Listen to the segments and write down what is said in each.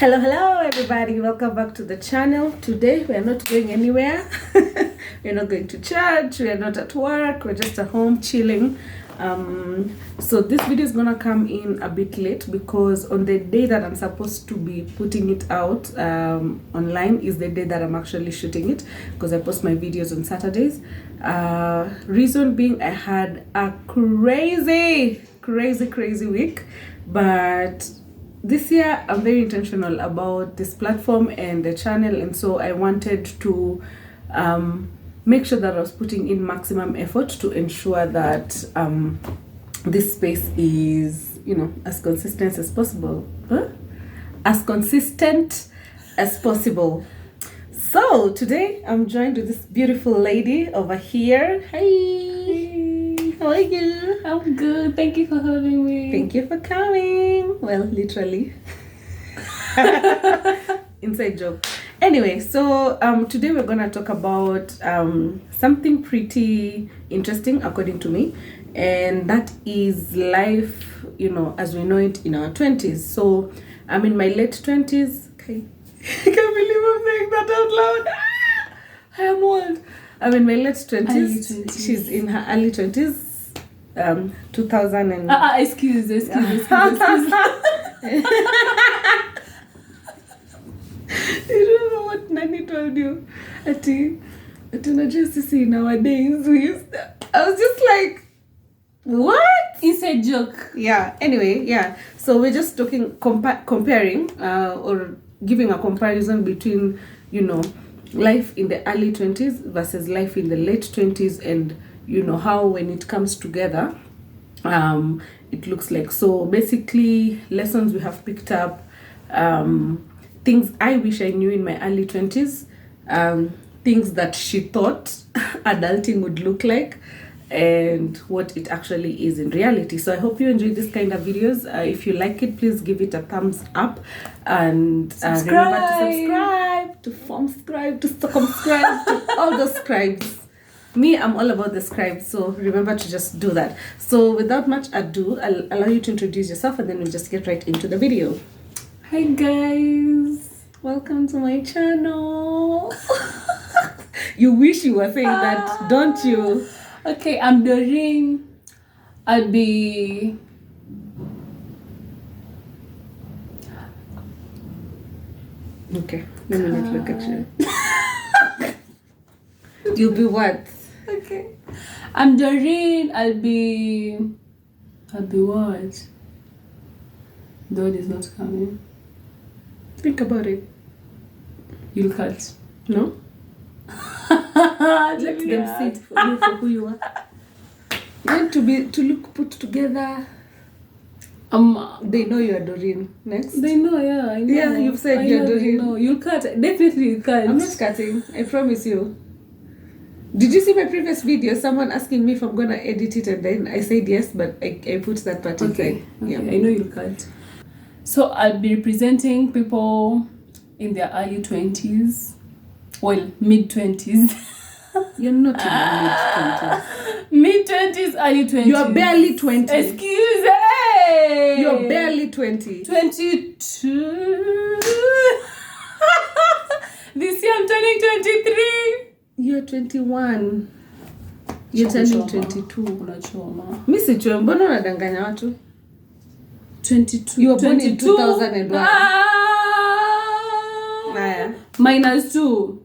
Hello everybody, welcome back to the channel. Today we are not going anywhere. We're not going to church, we are not at work, we're just at home chilling. So this video is gonna come in a bit late because on the day that I'm supposed to be putting it out online is the day that I'm actually shooting it, because I post my videos on Saturdays. Reason being, I had a crazy week, but this year I'm very intentional about this platform and the channel, and so I wanted to make sure that I was putting in maximum effort to ensure that this space is, as consistent as possible. As consistent as possible. So today I'm joined with this beautiful lady over here. Hi. How are you? I'm good. Thank you for having me. Thank you for coming. Well, literally. Inside joke. Anyway, so today we're gonna talk about something pretty interesting according to me, and that is life, as we know it in our 20s. So I'm in my late 20s. Okay. I can't believe I'm saying that out loud. I am old. I'm in my late 20s. She's in her early 20s. 2000 and... excuse. You don't know what Nani told you. Ati unajua sisi nowadays we used to... I was just like, what? Inside joke. Yeah, anyway, yeah. So we're just talking, comparing or giving a comparison between, life in the early 20s versus life in the late 20s, and how when it comes together it looks like. So basically lessons we have picked up, things I wish I knew in my early 20s, things that she thought adulting would look like, and what it actually is in reality. So I hope you enjoy this kind of videos. If you like it, please give it a thumbs up, and remember to subscribe, to subscribe, to circumscribe, to all the scribes. Me, I'm all about the scribes, so remember to just do that. So without much ado, I'll allow you to introduce yourself, and then we'll just get right into the video. Hi guys, welcome to my channel. You wish you were saying that, don't you? Okay, I'm Doreen. I'll be... Okay, let me not look at you. You'll be what? Okay. I'm Doreen. I'll be what? Dad is not coming. Think about it. You'll cut. No? Let them see it for you for who you are. You want to look put together. They know you are Doreen. Next. They know, yeah. I know. Yeah, you've said you're Doreen. No, you'll cut. Definitely you'll cut. I'm not cutting. I promise you. Did you see my previous video? Someone asking me if I'm gonna edit it, and then I said yes, but I put that part inside. Okay. Yeah. I know you'll cut. So I'll be representing people in their early 20s. Well, mid-20s. You're not in your mid-20s. Mid-20s, early 20s. You are barely 20. Excuse me. You're barely 20. 22. This year I'm turning 23. You're 21. You're turning 22. Unachoma. Mimi sichwe, mbona unadanganya watu? 22. You were born in 2001. Minus 2.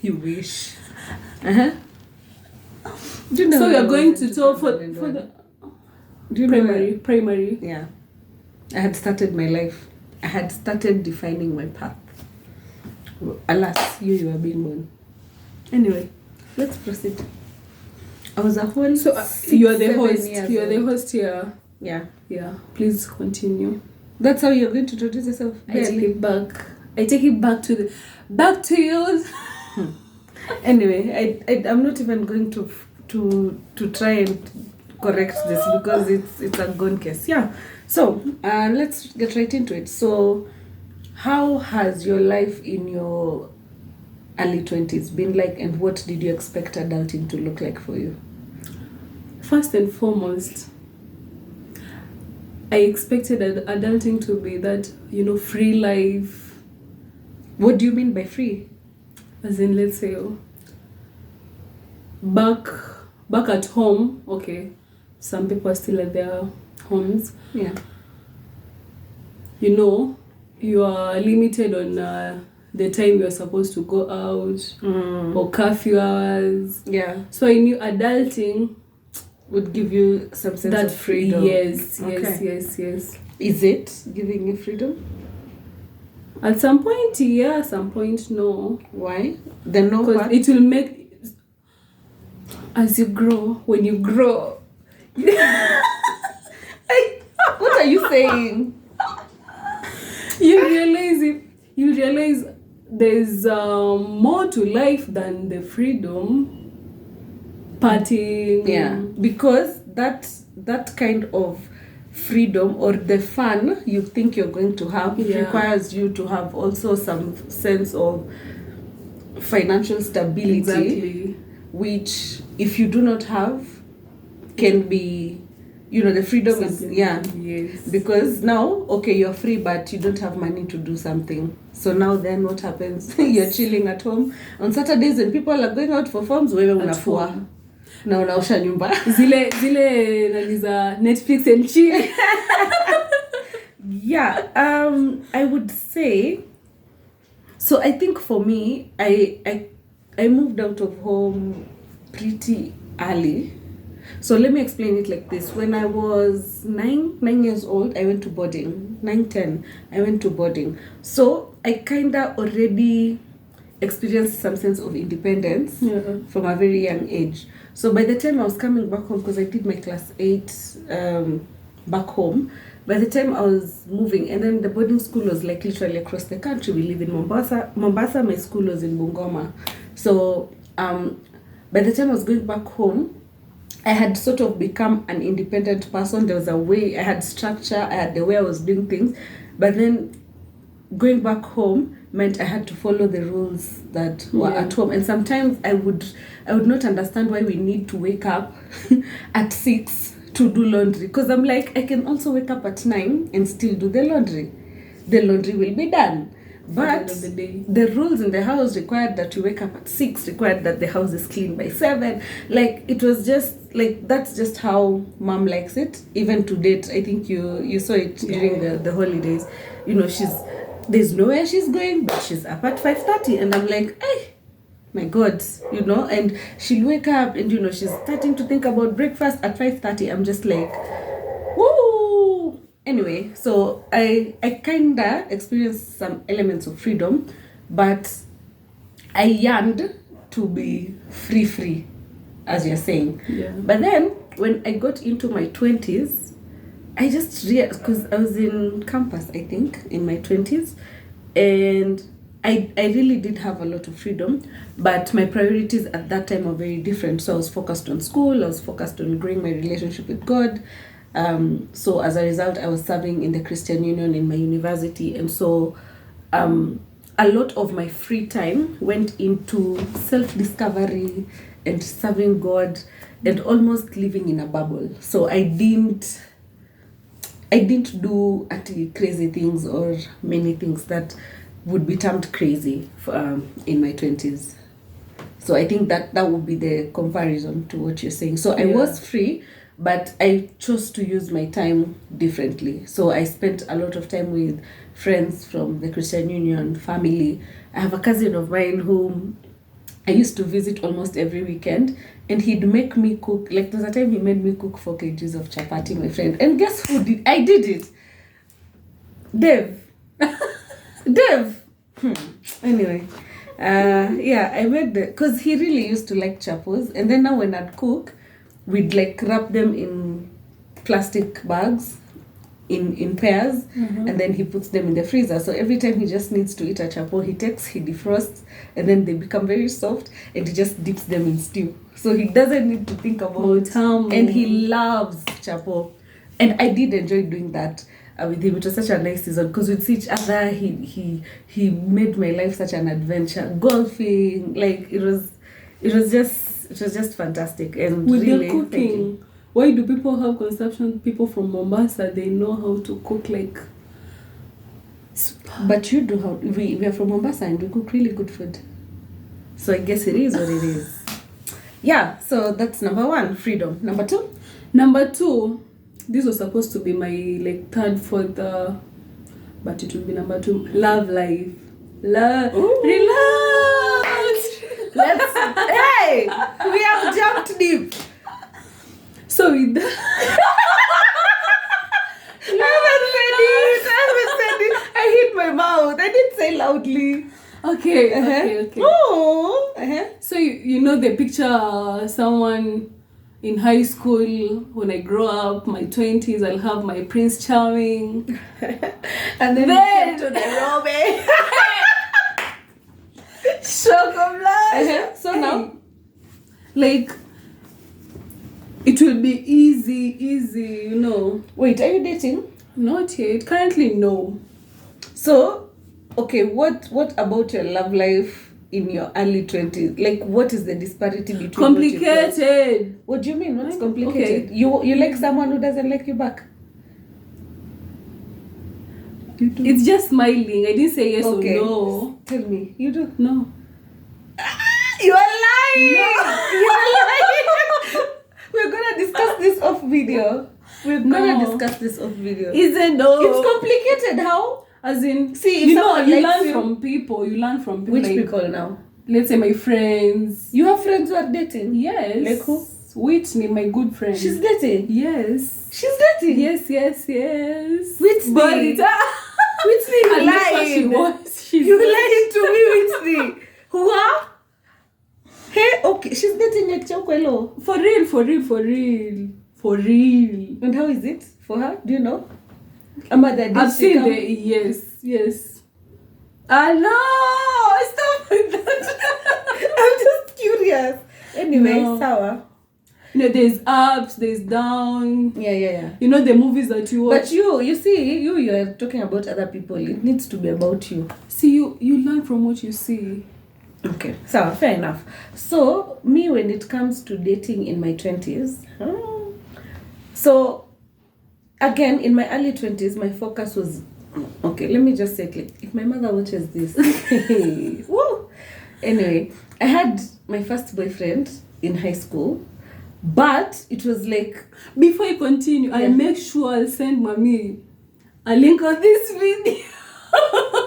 You wish. Uh-huh. Do you know so you're going to talk for the primary. Yeah. I had started my life. I had started defining my path. Alas, you were being born. Anyway, let's proceed. I was a whole... So you're the host. You're the host here. Yeah. Yeah. Please continue. That's how you're going to introduce yourself. I take it back to you. Anyway, I'm not even going to try and correct this because it's a gone case. Yeah. So let's get right into it. So how has your life in your early 20s been like, and what did you expect adulting to look like for you? First and foremost, I expected adulting to be that, free life. What do you mean by free? As in, let's say, back at home, okay, some people are still at their homes. Yeah. You are limited on the time you're supposed to go out or curfew hours. Yeah. So I knew adulting would give you some sense of freedom. Yes. Is it giving you freedom? At some point, yeah. At some point, no. Why? Then no. Because it will make, as you grow, when you grow. What are you saying? You realize there's more to life than the freedom. Partying. Yeah, because that kind of freedom or the fun you think you're going to have requires you to have also some sense of financial stability. Exactly. Which if you do not have can be, the freedom something, is yes. Because now, okay, you're free but you don't have money to do something. So now then what happens? You're chilling at home on Saturdays and people are going out for forms, wewe unafua na unaosha nyumba zile nani za Netflix and chill. Yeah, I would say, so I think for me, I moved out of home pretty early. So let me explain it like this. When I was 9 years old, I went to boarding. 9, 10, I went to boarding. So I kind of already experienced some sense of independence from a very young age. So by the time I was coming back home, because I did my class 8 back home, by the time I was moving, and then the boarding school was like literally across the country. We live in Mombasa. My school was in Bungoma. So by the time I was going back home, I had sort of become an independent person. There was a way, I had structure, I had the way I was doing things. But then going back home meant I had to follow the rules that were at home. And sometimes I would not understand why we need to wake up at 6 to do laundry. Because I'm like, I can also wake up at 9 and still do the laundry. The laundry will be done. But the rules in the house required that you wake up at 6, required that the house is clean by 7. Like, it was just, like, that's just how mom likes it. Even to date, I think you saw it during the holidays. There's nowhere she's going, but she's up at 5:30. And I'm like, hey, my God, and she'll wake up and, she's starting to think about breakfast at 5:30. I'm just like, woo! Anyway, so I kind of experienced some elements of freedom, but I yearned to be free, as you're saying. Yeah. But then, when I got into my 20s, I just realized, because I was in campus, I think, in my 20s, and I really did have a lot of freedom, but my priorities at that time were very different. So I was focused on school, I was focused on growing my relationship with God. So as a result, I was serving in the Christian Union in my university, and so a lot of my free time went into self-discovery and serving God and almost living in a bubble. So I didn't do crazy things or many things that would be termed crazy in my 20s. So I think that would be the comparison to what you're saying. So I was free, but I chose to use my time differently. So I spent a lot of time with friends from the Christian Union, family. I have a cousin of mine whom I used to visit almost every weekend, and he'd make me cook. Like, there's a time he made me cook 4 kgs of chapati, my friend. And guess who did? I did it. Dave. Anyway, I made because he really used to like chapos. And then now when I'd cook, we'd like wrap them in plastic bags in pairs, and then he puts them in the freezer. So every time he just needs to eat a chapo, he defrosts, and then they become very soft, and he just dips them in stew. So he doesn't need to think about time. And he loves chapo. And I did enjoy doing that with him. It was such a nice season because we'd see each other. He made my life such an adventure. Golfing, like it was just fantastic. And with really, the cooking, Why do people have conception? People from Mombasa, they know how to cook like. But you do how we are from Mombasa and we cook really good food. So I guess it is what it is. Yeah, so that's number one, freedom. Number two? Number two, this was supposed to be my like third, fourth, but it will be number two, love life. Relax. Hey, we have jumped deep. So with that, I haven't said it. I hit my mouth. I didn't say loudly. okay. Oh. So you know the picture someone in high school, when I grow up, my 20s, I'll have my Prince Charming. And then you came to Nairobi. Chocolate. So now, like, it will be easy, you know. wait, are you dating? Not yet. Currently, no. So, okay, what about your love life in your early 20s? Like, what is the disparity between complicated? What do you mean? What's complicated? Okay. You like someone who doesn't like you back? You do. It's just smiling. I didn't say yes or no. Tell me, you do. No. You are lying. No. You are lying. We're gonna discuss this off video. Isn't no? It's complicated. How? As in, see, if you know, you likes learn from people. You learn from people. Which like, people now? Let's say my friends. You have friends who are dating? Yes. Like who? Whitney, my good friend. She's dating? Yes. She's dating? Yes. Whitney? But Whitney, you lying. You lying to me, Whitney. Who are? Hey, okay. She's dating like Chokwelo. For real. And how is it for her? Do you know? I've seen the yes. No, stop with that. I'm just curious. Anyway, No. sour. You know, there's ups, there's down. Yeah. You know the movies that you watch. But you see, you are talking about other people. It needs to be about you. See, you learn from what you see. Okay, so fair enough. So me, when it comes to dating in my 20s, so again in my early 20s, my focus was okay. Let me just say it like, if my mother watches this, woo. Anyway, I had my first boyfriend in high school, but it was like, before you continue, I'll make sure I'll send mommy a link of this video.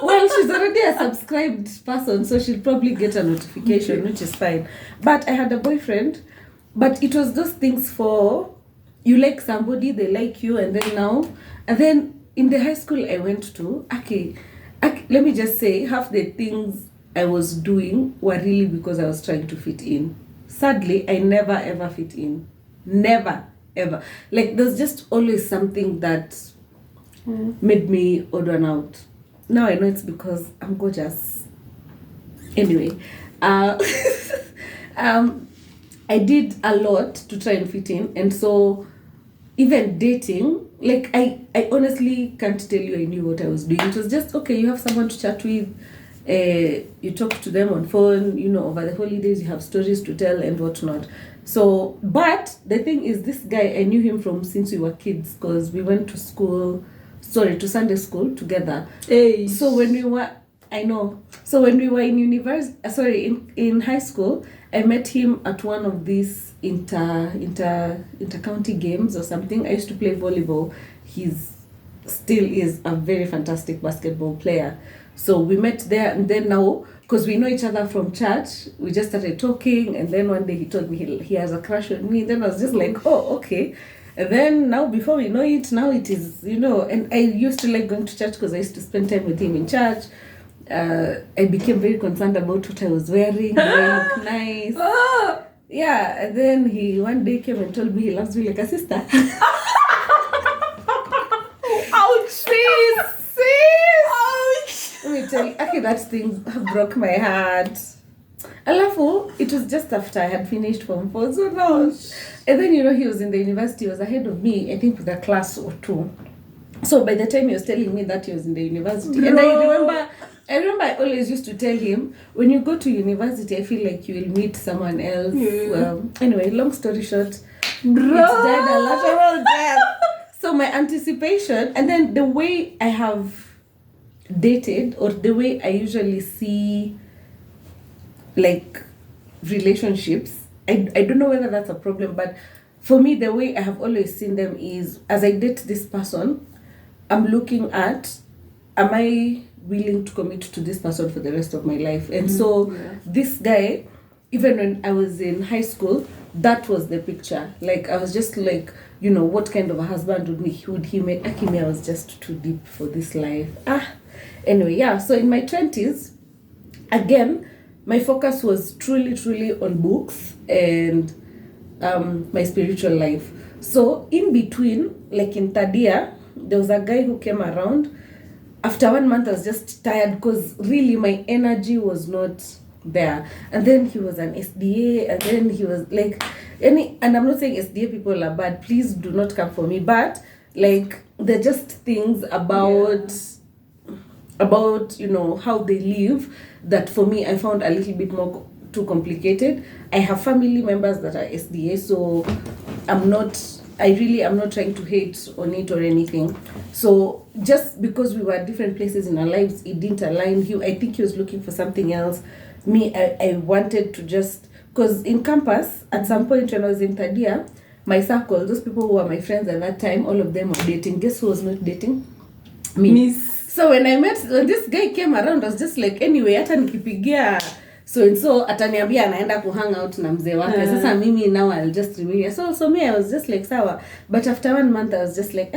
Well, she's already a subscribed person, so she'll probably get a notification, which is fine. But I had a boyfriend, but it was those things for, you like somebody, they like you, and then in the high school I went to, let me just say, half the things I was doing were really because I was trying to fit in. Sadly, I never ever fit in. Never, ever. Like, there's just always something that made me odd one out. Now I know it's because I'm gorgeous. Anyway, I did a lot to try and fit in, and so even dating, like I honestly can't tell you I knew what I was doing. It was just, okay, you have someone to chat with, you talk to them on phone, you know, over the holidays you have stories to tell and whatnot. So, but the thing is, this guy, I knew him from since we were kids, because we went to Sunday school together. Hey. So when we were in in high school, I met him at one of these inter-county games or something. I used to play volleyball. He's still is a very fantastic basketball player. So we met there, and then now, because we know each other from church, we just started talking, and then one day he told me he has a crush on me. Then I was just like, oh, okay. And then now, before we know it, now it is, you know, and I used to like going to church because I used to spend time with him in church. I became very concerned about what I was wearing. Do I look nice? Yeah, and then he one day came and told me he loves me like a sister. Ouch! Sis! Let me tell you, okay, that thing broke my heart. Alafu, it was just after I had finished Form 4, so now, and then, you know, he was in the university, he was ahead of me, I think with a class or two. So by the time he was telling me that he was in the university, and I remember I always used to tell him, when you go to university, I feel like you will meet someone else. Yeah. Anyway, long story short, Bro. It died a natural death. So my anticipation, and then the way I have dated, or the way I usually see like relationships, I don't know whether that's a problem, but for me, the way I have always seen them is, as I date this person, I'm looking at, am I willing to commit to this person for the rest of my life? And so this guy, even when I was in high school, that was the picture. Like, I was just like, what kind of a husband would he make? Akimi, I was just too deep for this life. Anyway, yeah. So in my 20s, again, my focus was truly on books and my spiritual life. So in between, like in third year, there was a guy who came around. After 1 month, I was just tired because really my energy was not there. And then he was an SDA, and then he was like and I'm not saying SDA people are bad, please do not come for me, but like they're just things about how they live that for me I found a little bit more too complicated. I have family members that are SDA, so I'm not trying to hate on it or anything. So just because we were at different places in our lives, it didn't align. I think he was looking for something else. Me, I wanted to just, because in campus, at some point when I was in third year, my circle, those people who were my friends at that time, all of them were dating. Guess who was not dating? Me. So when this guy came around, I was just like, anyway, hata nikipigia so ataniambia anaenda kuhang out na mzee wake. Sasa mimi now I'll just remain. So me, I was just like, sawa. But after 1 month, I was just like,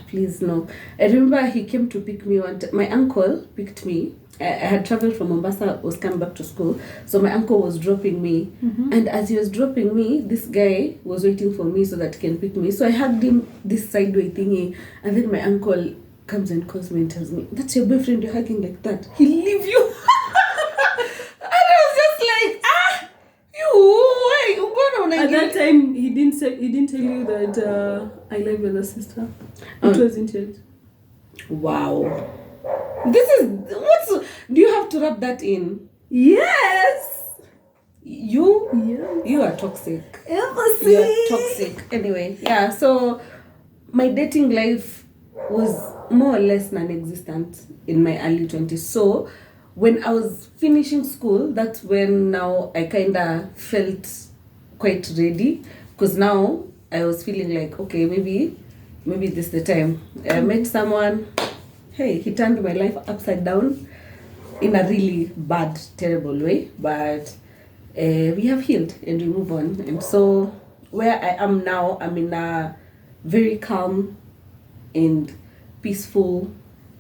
please no. I remember he came to pick me one time. My uncle picked me. I had traveled from Mombasa, was coming back to school. So my uncle was dropping me. And as he was dropping me, this guy was waiting for me so that he can pick me. So I hugged him this sideway thingy. And then my uncle comes and calls me and tells me, that's your boyfriend, you're hugging like that. He'll leave you. At that time, he didn't tell you that I love your sister. It wasn't it. Wow. Do you have to rub that in? Yes. You are toxic. You are toxic. Anyway, yeah. So my dating life was more or less non-existent in my early 20s. So when I was finishing school, that's when now I kind of felt quite ready, because now I was feeling like, okay, maybe this is the time. I met someone. Hey, he turned my life upside down in a really bad, terrible way, but we have healed and we move on. And so where I am now, I'm in a very calm and peaceful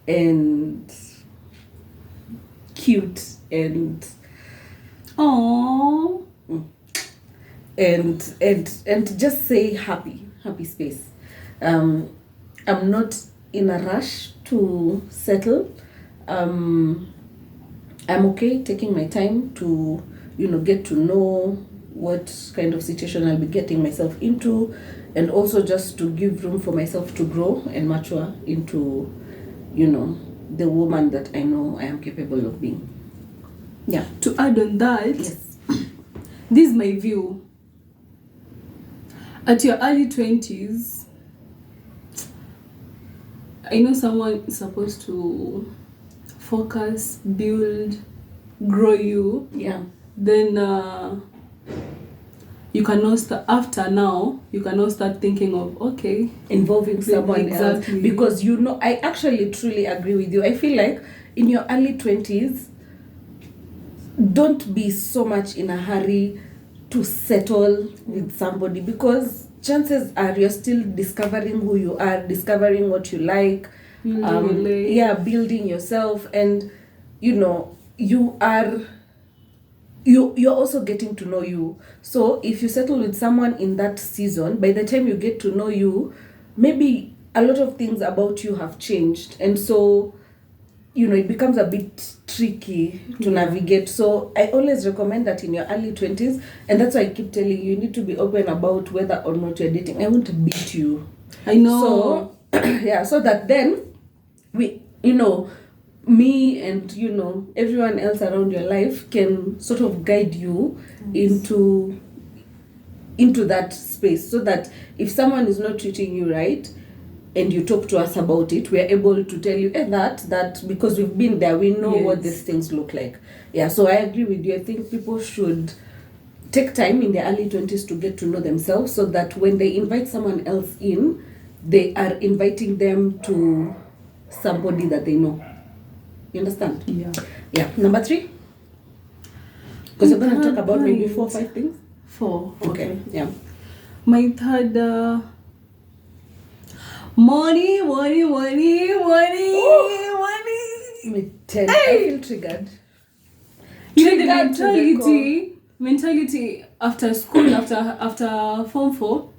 and cute and and just say happy space. I'm not in a rush to settle. I'm okay taking my time to get to know what kind of situation I'll be getting myself into, and also just to give room for myself to grow and mature into the woman that I know I am capable of being. Yeah. To add on that, yes, this is my view. At your early 20s, I know someone is supposed to focus, build, grow you. Yeah. Then you can now start, after now, you can now start thinking of, okay, involving someone else. Exactly. Because I actually truly agree with you. I feel like in your early 20s, don't be so much in a hurry to settle with somebody, because chances are you're still discovering who you are, discovering what you like, building yourself, and you're also getting to know you. So if you settle with someone in that season, by the time you get to know you, maybe a lot of things about you have changed, and so it becomes a bit tricky to navigate. So I always recommend that in your early 20s, and that's why I keep telling you need to be open about whether or not you're dating. I won't beat you. I know. So yeah, so that then we, me and everyone else around your life can sort of guide you into into that space, so that if someone is not treating you right and you talk to us about it, we're able to tell you that because we've been there, we know what these things look like. Yeah, so I agree with you. I think people should take time in their early 20s to get to know themselves, so that when they invite someone else in, they are inviting them to somebody that they know. You understand? Yeah. Number 3, because we're going to talk about maybe 4 or 5 things. 4. Okay. Yeah. My third, money. Me 10. I feel triggered. You know, the mentality after school, after Form 4,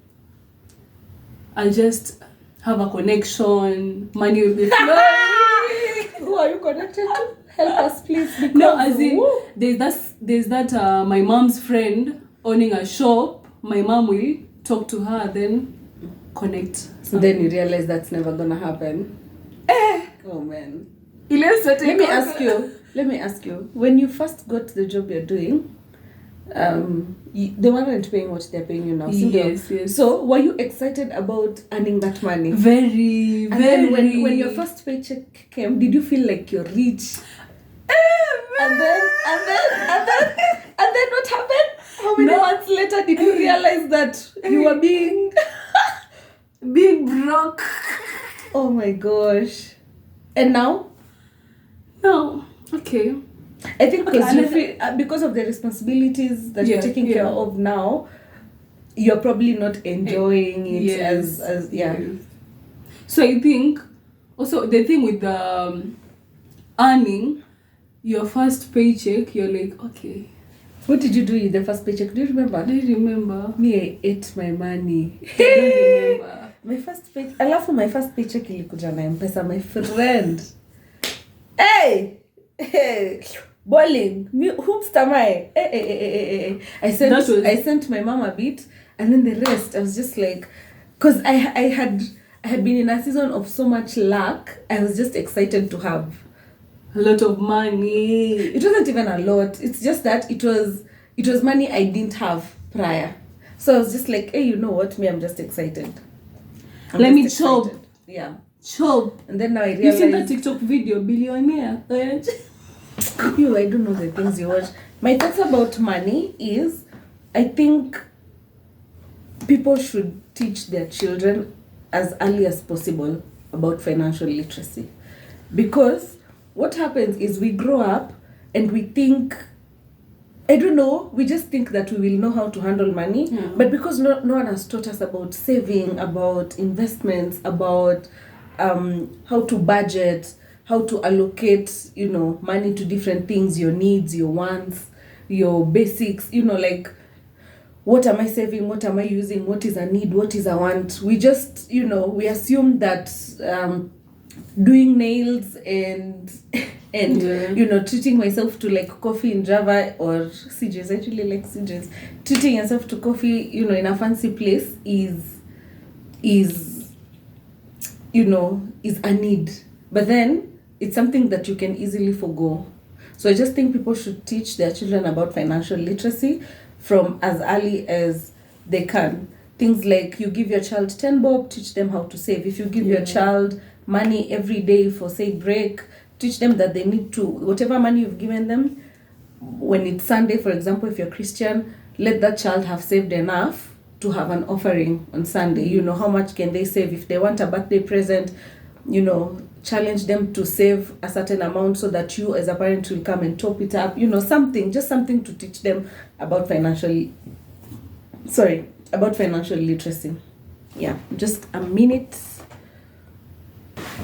I'll just have a connection, money will be flowing. Who are you connected to? Help us, please. Because No, as in, there's that my mom's friend owning a shop. My mom will talk to her, then connect. So then you realize that's never gonna happen. Oh man. Let me ask you. When you first got the job you're doing, they weren't paying what they're paying you now. Yes. So were you excited about earning that money? Very. Then when your first paycheck came, did you feel like you're rich? And then what happened? How many months later did you realize that you were being broke? Oh my gosh. And now? No. Okay. I think because of the responsibilities that you're taking care of now, you're probably not enjoying it as. So I think also the thing with earning your first paycheck, you're like, okay. What did you do with the first paycheck? Do you remember? I remember. Me, I ate my money. I don't remember. My first paycheck ilikuja na M-Pesa, my friend. Hey! Bowling. Hoops tamai. I sent my mom a bit, and then the rest I was just like, because I had been in a season of so much luck. I was just excited to have a lot of money. It wasn't even a lot. It's just that it was money I didn't have prior. So I was just like, hey, you know what? I'm just excited. Let me chop. Yeah. Chop. And then now I realized... You seen that TikTok video, billionaire? I don't know the things you watch. My thoughts about money is, I think people should teach their children as early as possible about financial literacy. Because what happens is we grow up and we think, I don't know, we just think that we will know how to handle money. Yeah. But because no one has taught us about saving, about investments, about how to budget, how to allocate, money to different things, your needs, your wants, your basics, like, what am I saving? What am I using? What is a need? What is a want? We just, we assume that doing nails and treating myself to like coffee in Java or CJ's. I actually like CJ's. Treating yourself to coffee, in a fancy place is a need. But then it's something that you can easily forgo. So I just think people should teach their children about financial literacy from as early as they can. Things like, you give your child 10 bob, teach them how to save. If you give your child money every day for, say, break, teach them that they need to, whatever money you've given them, when it's Sunday, for example, if you're Christian, let that child have saved enough to have an offering on Sunday. How much can they save? If they want a birthday present, challenge them to save a certain amount so that you as a parent will come and top it up. Something to teach them about financial literacy. Yeah, just a minute.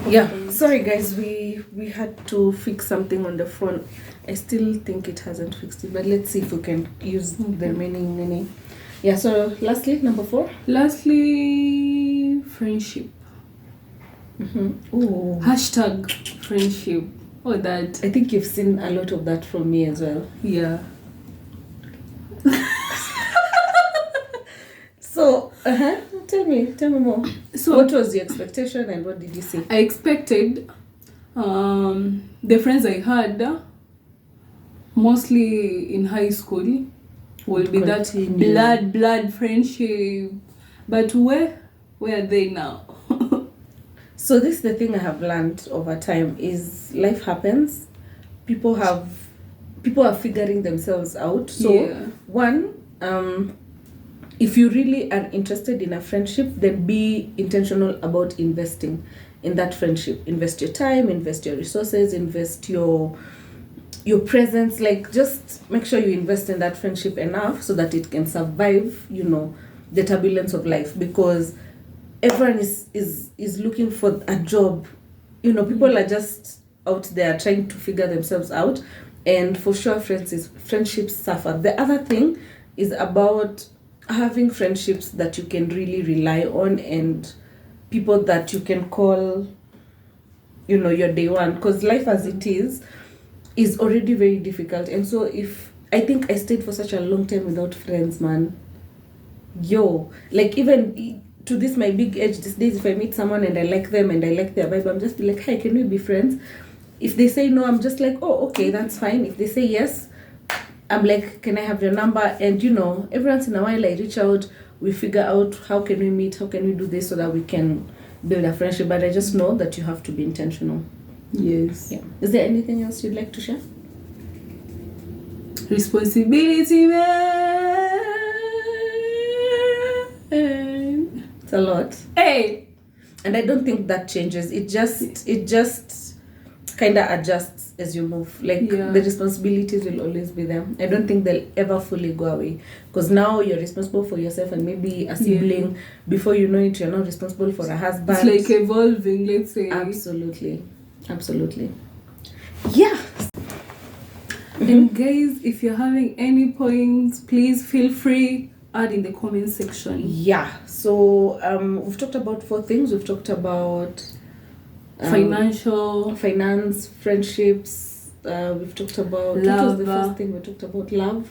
Yeah, sorry guys, we had to fix something on the phone. I still think it hasn't fixed it, but let's see if we can use the remaining mini. Yeah, so lastly, number 4. Lastly, friendship. Ooh. Hashtag friendship. Oh, that. I think you've seen a lot of that from me as well. Yeah. So, tell me more. So, what was your expectation and what did you see? I expected the friends I had, mostly in high school, will be that continue. blood friendship. But where are they now? So this is the thing I have learned over time is life happens. People are figuring themselves out. So Yeah. one, if you really are interested in a friendship, then be intentional about investing in that friendship. Invest your time, invest your resources, invest your presence. Like, just make sure you invest in that friendship enough so that it can survive, the turbulence of life. Because everyone is looking for a job. People are just out there trying to figure themselves out, and for sure friendships suffer. The other thing is about having friendships that you can really rely on, and people that you can call your day one, because life as it is already very difficult. And so if I think I stayed for such a long time without friends, man, like, even to this my big age these days, if I meet someone and I like them and I like their vibe, I'm just be like, hey, can we be friends? If they say no, I'm just like, oh, okay, that's fine. If they say yes, I'm like, can I have your number? And every once in a while I reach out, we figure out how can we meet, how can we do this so that we can build a friendship. But I just know that you have to be intentional. Yes. Yeah. Is there anything else you'd like to share? Responsibility, man. It's a lot. Hey. And I don't think that changes. It just kind of adjusts as you move. Like, the responsibilities will always be there. I don't think they'll ever fully go away, because now you're responsible for yourself and maybe a sibling. Before you know it, you're not responsible for a husband. It's like evolving, let's say. Absolutely. Yeah. And guys, if you're having any points, please feel free, add in the comment section. Yeah. So we've talked about 4 things. We've talked about finance, friendships. We've talked about love. What was the first thing we talked about? Love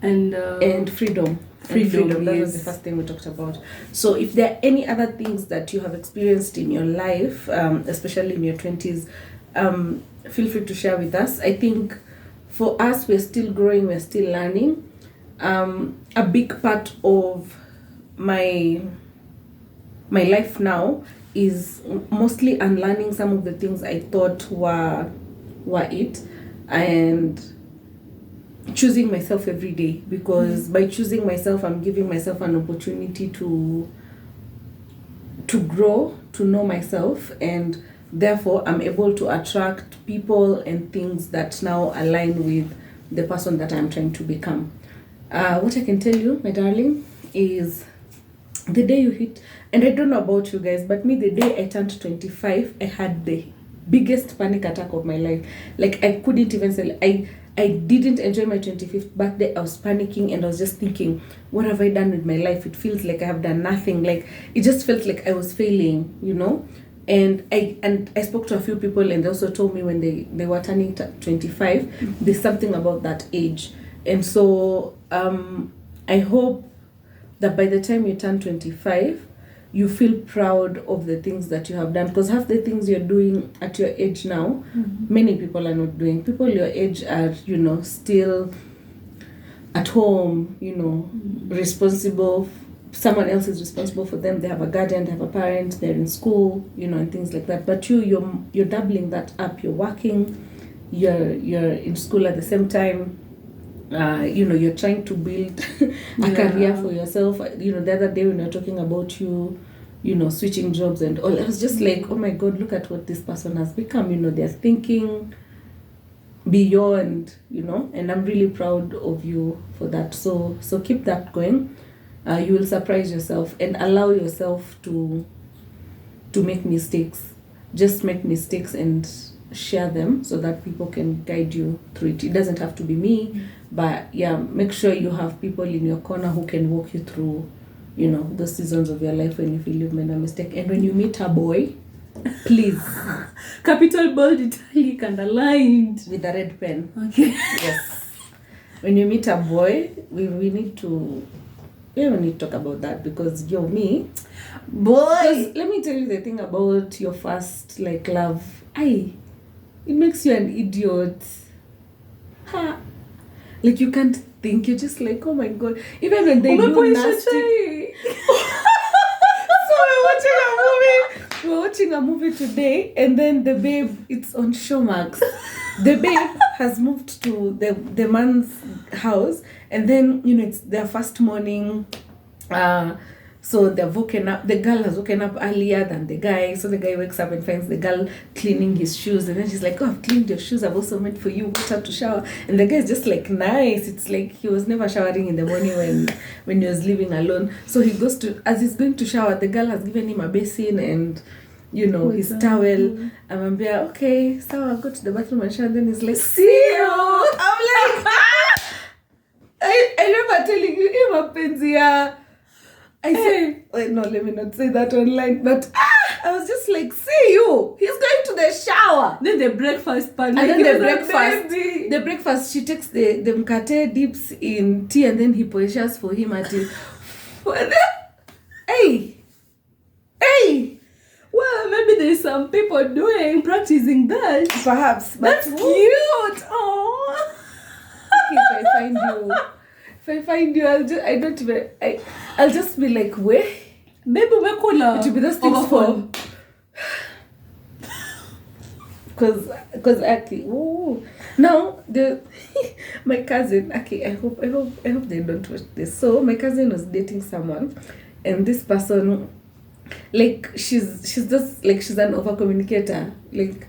and freedom. Freedom, That yes. was the first thing we talked about. So if there are any other things that you have experienced in your life, especially in your 20s, feel free to share with us. I think for us, we're still growing, we're still learning. A big part of my life now is mostly unlearning some of the things I thought were it, and choosing myself every day, because by choosing myself, I'm giving myself an opportunity to grow, to know myself, and therefore I'm able to attract people and things that now align with the person that I'm trying to become. What I can tell you, my darling, is the day you hit, and I don't know about you guys, but me, the day I turned 25, I had the biggest panic attack of my life. Like, I couldn't even say, I didn't enjoy my 25th birthday. I was panicking, and I was just thinking, what have I done with my life? It feels like I have done nothing. Like, it just felt like I was failing, And I spoke to a few people, and they also told me when they were turning 25, there's something about that age. And so I hope that by the time you turn 25, you feel proud of the things that you have done, because half the things you're doing at your age now, many people are not doing. People your age are, still at home, responsible. Someone else is responsible for them. They have a guardian, they have a parent, they're in school, and things like that. But you're doubling that up. You're working, you're in school at the same time. You're trying to build a career for yourself. The other day when we were talking about switching jobs and all, I was just like, oh my God, look at what this person has become. They're thinking beyond, and I'm really proud of you for that. So keep that going. You will surprise yourself, and allow yourself to make mistakes. Just make mistakes and share them so that people can guide you through it. It doesn't have to be me, but yeah, make sure you have people in your corner who can walk you through, those seasons of your life when you feel you've made a mistake. And when you meet a boy, please, capital, bold, italic, underlined with a red pen. Okay. Yes. When you meet a boy, we need to talk about that, because me, boy, let me tell you the thing about your first love. It makes you an idiot. Like you can't think. You're just like, oh my god. Even when they do nasty. So we're watching a movie today, and then the babe, it's on Showmax. The babe has moved to the man's house, and then it's their first morning. So they're woken up. The girl has woken up earlier than the guy. So the guy wakes up and finds the girl cleaning his shoes, and then she's like, "Oh, I've cleaned your shoes. I've also made for you water to shower." And the guy is just like, nice. It's like he was never showering in the morning when he was living alone. So he goes to, as he's going to shower, the girl has given him a basin and his towel. Amambia, okay, so I'll go to the bathroom and shower. And then he's like, see you. I'm like, I remember telling you, Mapenzi, I say, wait, no, let me not say that online, but I was just like, see you. He's going to the shower. Then the breakfast part. And then the breakfast, she takes the mkate, dips in tea, and then he poishes for him at it. Hey. Well, maybe there's some people practicing that. Perhaps. That's cute. Oh. If I find you, I'll just be like, where? Baby, we're cooler. It will be those things for. Because actually, now my cousin. Okay, I hope they don't watch this. So my cousin was dating someone, and this person, like she's just like she's an over communicator, like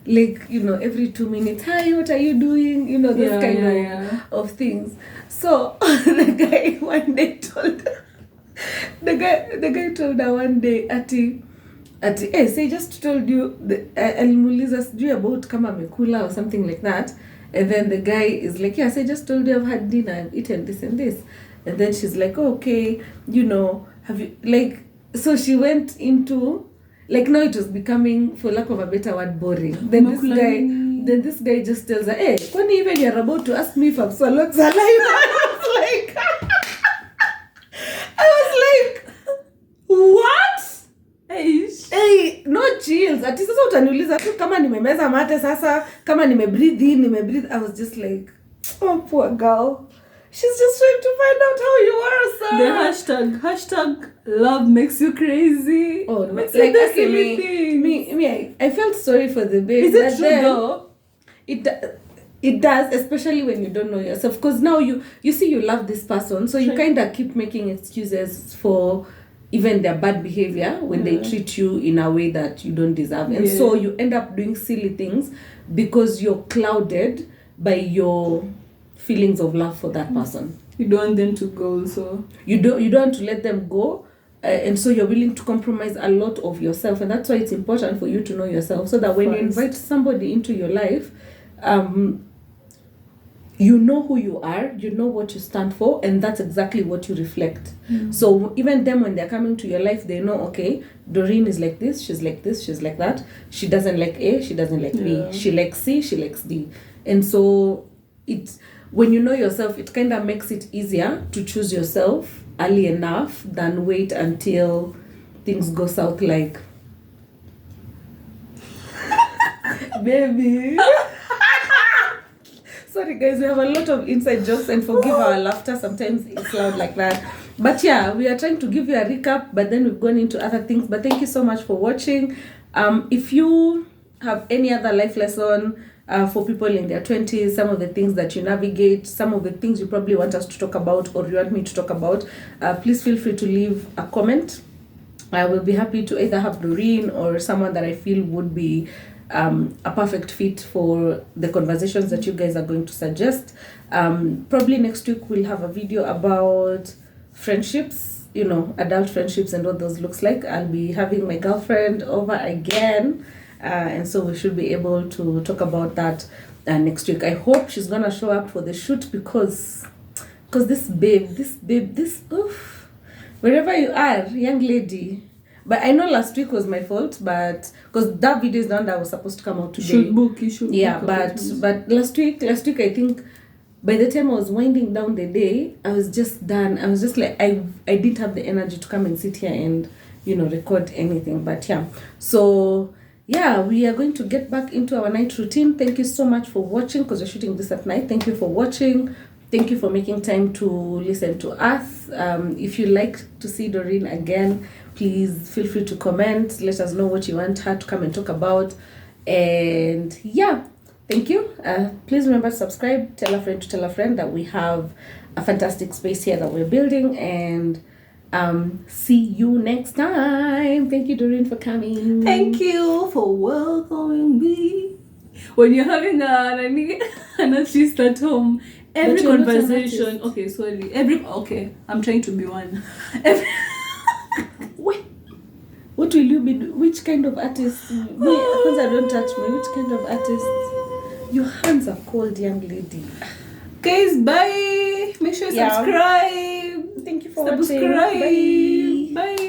every 2 minutes, hi, what are you doing? Those kind of things. So the guy one day told her, the guy told her one day ati say just told you alimuuliza sijui about kama amekula or something like that, and then the guy is like, yes, I just told you I've had dinner, I've eaten this and this, and then she's like, oh, okay, have you, like, so she went into, like, now it was becoming, for lack of a better word, boring. Then this guy just tells her, hey, when even you're about to ask me if I'm swallowed alive, I was like, what? Hey, no chills. Ati sasa utaniuliza tu kama nimemeza mate sasa, kama breathe in, I was just like, oh, poor girl. She's just trying to find out how you are, sir. The hashtag love makes you crazy. Oh, no. Like, me, I felt sorry for the baby. Is it true though? It does, especially when you don't know yourself. Because now you see you love this person, so you kind of keep making excuses for even their bad behavior when they treat you in a way that you don't deserve. And so you end up doing silly things because you're clouded by your feelings of love for that person. You don't want them to go, so you don't want to let them go, and so you're willing to compromise a lot of yourself. And that's why it's important for you to know yourself, so that when you invite somebody into your life, you know who you are, you know what you stand for, and that's exactly what you reflect. So even them, when they're coming to your life, they know, okay, Doreen is like this, she's like this, she's like that. She doesn't like A, she doesn't like B. She likes C, she likes D. And so when you know yourself, it kind of makes it easier to choose yourself early enough than wait until things go south, like, baby. Sorry guys, we have a lot of inside jokes, and forgive our laughter, sometimes it's loud like that. But yeah, we are trying to give you a recap, but then we've gone into other things. But thank you so much for watching. If you have any other life lesson for people in their 20s, some of the things that you navigate, some of the things you probably want us to talk about or you want me to talk about, please feel free to leave a comment. I will be happy to either have Doreen or someone that I feel would be a perfect fit for the conversations that you guys are going to suggest. Probably next week we'll have a video about friendships, adult friendships and what those looks like. I'll be having my girlfriend over again, and so we should be able to talk about that next week. I hope she's gonna show up for the shoot, because this babe, oof, wherever you are, young lady. But I know last week was my fault, but because that video is the one that was supposed to come out today. You should book but last week I think by the time I was winding down the day, I was just done. I was just like, I didn't have the energy to come and sit here and record anything. But yeah, so yeah, we are going to get back into our night routine. Thank you so much for watching, because we're shooting this at night. Thank you for watching. Thank you for making time to listen to us. If you'd like to see Doreen again, please feel free to comment. Let us know what you want her to come and talk about. And yeah, thank you. Please remember to subscribe, tell a friend to tell a friend that we have a fantastic space here that we're building. And see you next time. Thank you, Doreen, for coming. Thank you for welcoming me. When you're having an artist at home, every conversation. Okay, sorry. I'm trying to be one. Wait. What will you be? Which kind of artist? Because don't touch me. Which kind of artist? Your hands are cold, young lady. Guys, bye. Make sure you subscribe. Thank you for watching. Bye.